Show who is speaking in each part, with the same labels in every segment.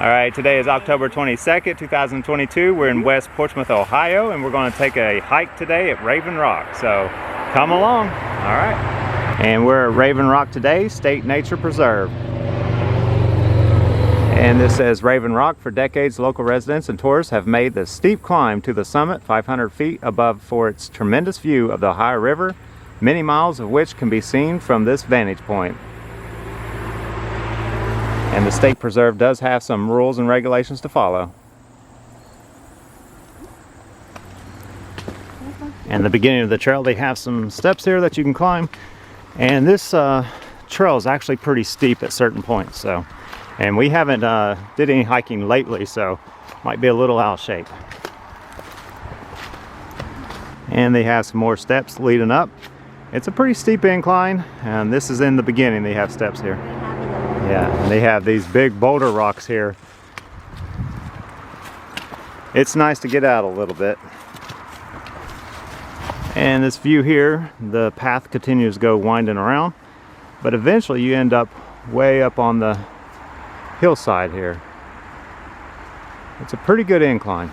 Speaker 1: All right, today is October 22nd, 2022. We're in West Portsmouth, Ohio, and we're going to take a hike today at Raven Rock. So come along. All right. And we're at Raven Rock today, State Nature Preserve. And this says Raven Rock. For decades, local residents and tourists have made the steep climb to the summit, 500 feet above, for its tremendous view of the Ohio River, many miles of which can be seen from this vantage point. And the state preserve does have some rules and regulations to follow. And the beginning of the trail, they have some steps here that you can climb. And this trail is actually pretty steep at certain points. And we haven't did any hiking lately, so might be a little out of shape. And they have some more steps leading up. It's a pretty steep incline, and this is in the beginning. They have steps here. Yeah, and they have these big boulder rocks here. It's nice to get out a little bit. And this view here, the path continues to go winding around, but eventually you end up way up on the hillside here. It's a pretty good incline.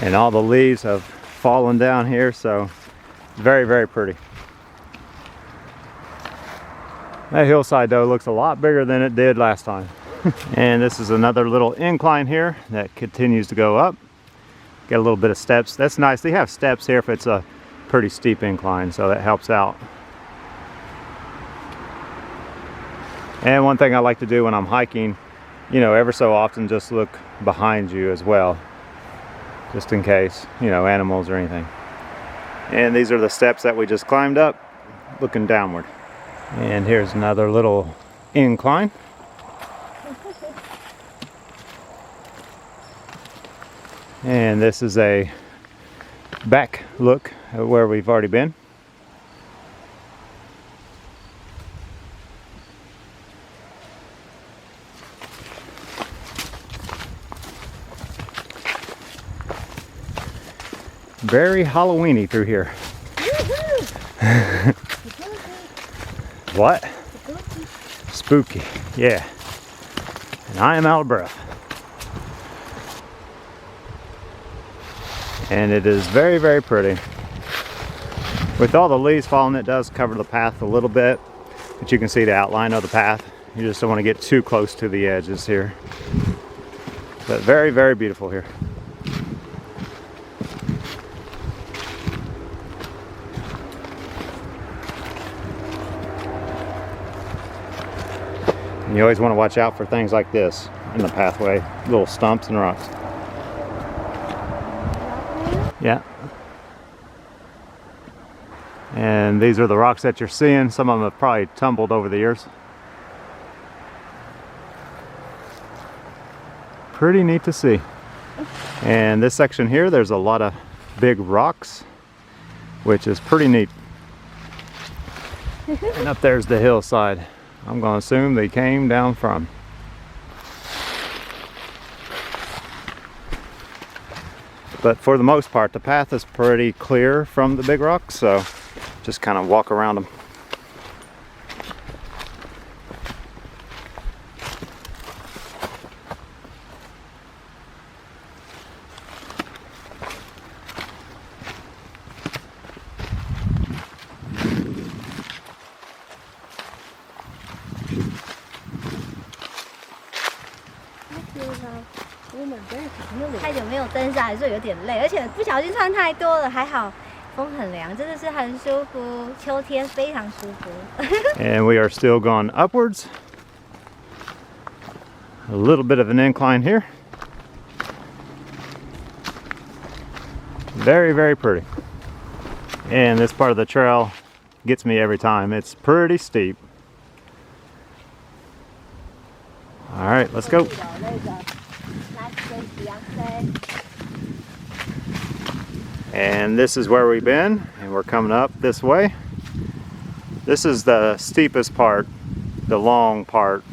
Speaker 1: And all the leaves have fallen down here, so very, very pretty. That hillside though looks a lot bigger than it did last time. And this is another little incline here that continues to go up. Get a little bit of steps. That's nice. They have steps here if it's a pretty steep incline, so that helps out. And one thing I like to do when I'm hiking, you know, ever so often just look behind you as well, just in case, you know, animals or anything. And these are the steps that we just climbed up, looking downward. And here's another little incline. And this is a back look at where we've already been. Very Halloweeny through here. What? Spooky. Yeah. And I am out of breath. And it is very, very pretty. With all the leaves falling, it does cover the path a little bit, but you can see the outline of the path. You just don't want to get too close to the edges here. But very, very beautiful here. And you always want to watch out for things like this in the pathway, little stumps and rocks. Yeah. And these are the rocks that you're seeing. Some of them have probably tumbled over the years. Pretty neat to see. And this section here, there's a lot of big rocks, which is pretty neat. And up there's the hillside. I'm going to assume they came down from. But for the most part, the path is pretty clear from the big rocks, so just kind of walk around them.
Speaker 2: 太久没有登山，还是有点累，而且不小心穿太多了，还好风很凉，真的是很舒服，秋天非常舒服。
Speaker 1: And we are still going upwards. A little bit of an incline here. Very, very pretty. And this part of the trail gets me every time. It's pretty steep. All right, let's go. And this is where we've been, and we're coming up this way. This is the steepest part, the long part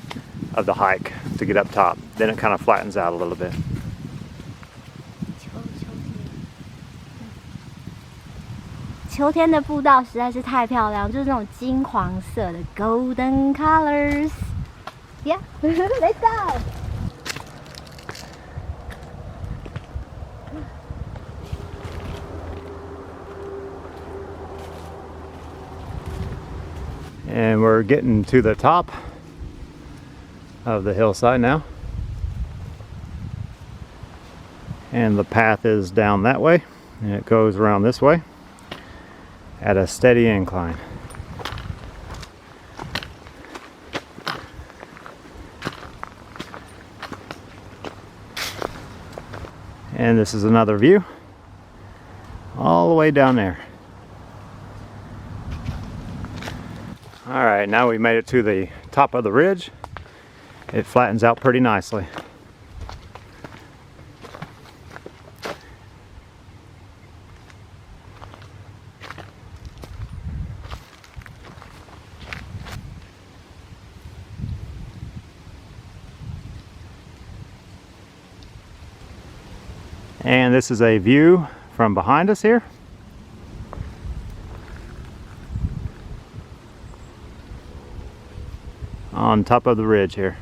Speaker 1: of the hike to get up top. Then it kind of flattens out a little bit.
Speaker 2: 秋天的步道实在是太漂亮，就是那种金黄色的 golden colors。Yeah, let's go.
Speaker 1: And we're getting to the top of the hillside now. And the path is down that way, and it goes around this way at a steady incline. And this is another view all the way down there. All right, now we made it to the top of the ridge. It flattens out pretty nicely. And this is a view from behind us here. On top of the ridge here.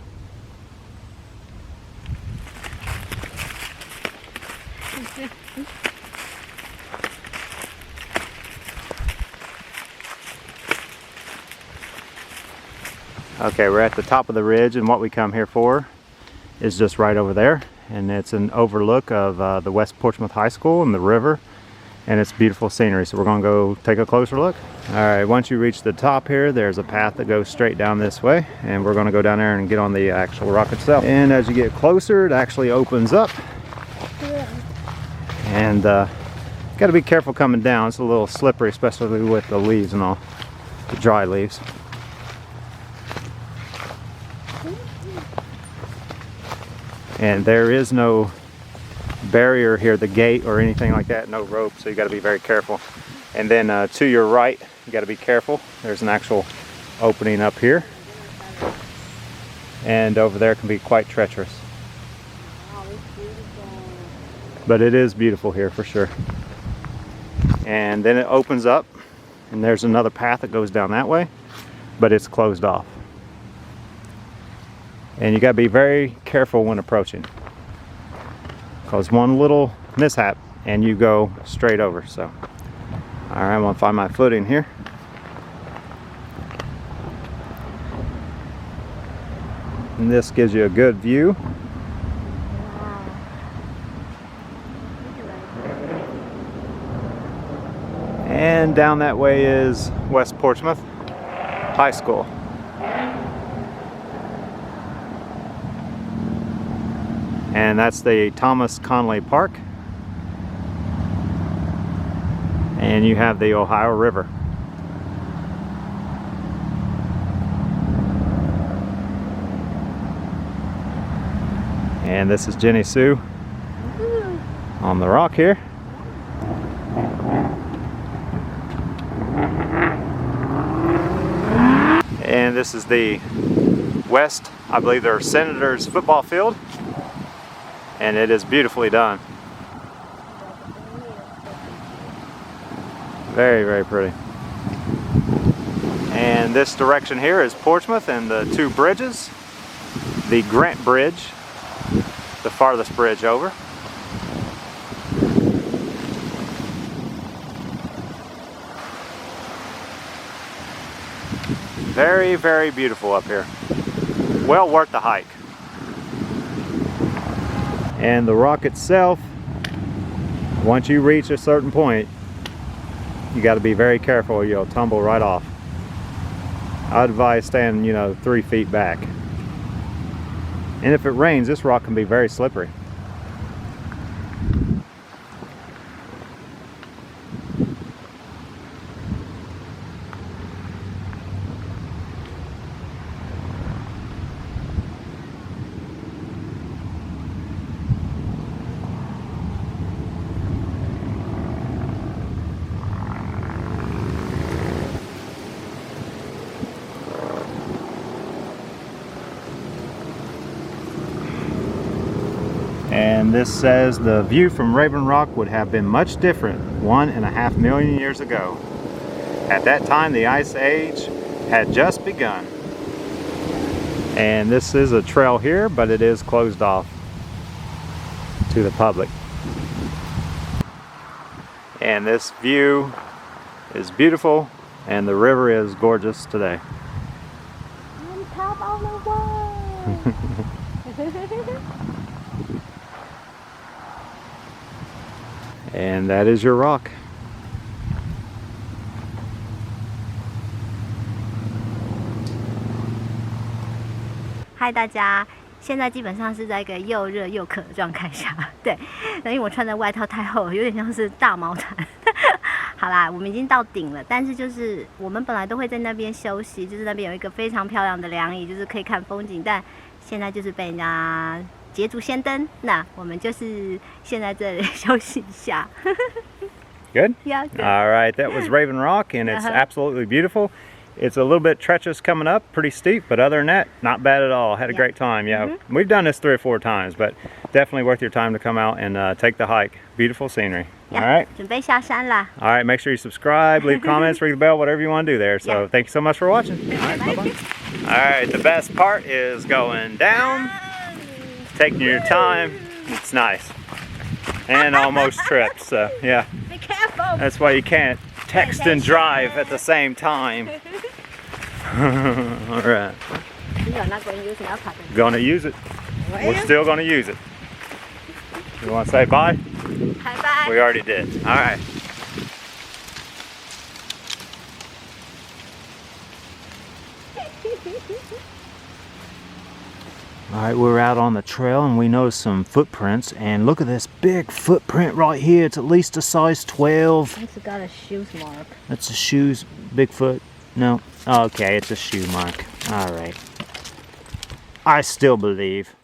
Speaker 1: Okay, we're at the top of the ridge, and what we come here for is just right over there, and it's an overlook of the West Portsmouth High School and the river, and it's beautiful scenery. So we're going to go take a closer look. All right, once you reach the top here, there's a path that goes straight down this way, and we're going to go down there and get on the actual rock itself. And as you get closer, it actually opens up. And got to be careful coming down. It's a little slippery, especially with the leaves and all, the dry leaves. And there is no barrier here, the gate or anything like that, no rope, so you got to be very careful. And then to your right, you got to be careful. There's an actual opening up here, and over there can be quite treacherous.
Speaker 2: Wow, it's beautiful.
Speaker 1: But it is beautiful here for sure. And then it opens up, and there's another path that goes down that way, but it's closed off. And you got to be very careful when approaching, because one little mishap and you go straight over. So, all right, I'm gonna find my footing here. And this gives you a good view.
Speaker 2: Wow.
Speaker 1: And down that way is West Portsmouth High School. And that's the Thomas Conley Park. And you have the Ohio River. And this is Jenny Sue on the rock here. And this is the west, I believe they're Senators football field. And it is beautifully done. Very, very pretty. And this direction here is Portsmouth and the two bridges. The Grant Bridge, the farthest bridge over. Very, very beautiful up here. Well worth the hike. And the rock itself, once you reach a certain point, you got to be very careful or you'll tumble right off. I advise staying, 3 feet back. And if it rains, this rock can be very slippery. And this says the view from Raven Rock would have been much different 1.5 million years ago. At that time, the Ice Age had just begun. And this is a trail here, but it is closed off to the public. And this view is beautiful, and the river is gorgeous today.
Speaker 2: On top of the world.
Speaker 1: And that is your rock.
Speaker 2: Hi， 大家，现在基本上是在一个又热又渴的状态下，对，因为我穿的外套太厚了，有点像是大毛毯。好啦，我们已经到顶了，但是就是我们本来都会在那边休息，就是那边有一个非常漂亮的凉椅，就是可以看风景，但现在就是被人家捷足先登，那我们就是现在这里休息一下。
Speaker 1: Good?
Speaker 2: Yeah, good.
Speaker 1: All right, that was Raven Rock, and it's absolutely beautiful. It's a little bit treacherous coming up, pretty steep, but other than that, not bad at all. Had a great time. Yeah, we've done this 3 or 4 times, but definitely worth your time to come out and take the hike. Beautiful scenery. All right.
Speaker 2: 准备下山啦。
Speaker 1: All right, make sure you subscribe, leave comments, ring the bell, whatever you want to do there. So thank you so much for watching. All right, bye-bye. All right, the best part is going down, taking your time. It's nice. And almost tripped, so yeah.
Speaker 2: Be careful.
Speaker 1: That's why you can't text and drive at the same time. All right.
Speaker 2: You're not going to use my puppet.
Speaker 1: Gonna use it. We're still gonna use it. You want to say bye?
Speaker 2: Bye bye.
Speaker 1: We already did. All right. All right, we're out on the trail and we noticed some footprints, and look at this big footprint right here. It's at least a size 12.
Speaker 2: It's got a shoes mark.
Speaker 1: That's a shoes, Bigfoot. No, okay, it's a shoe mark. All right. I still believe.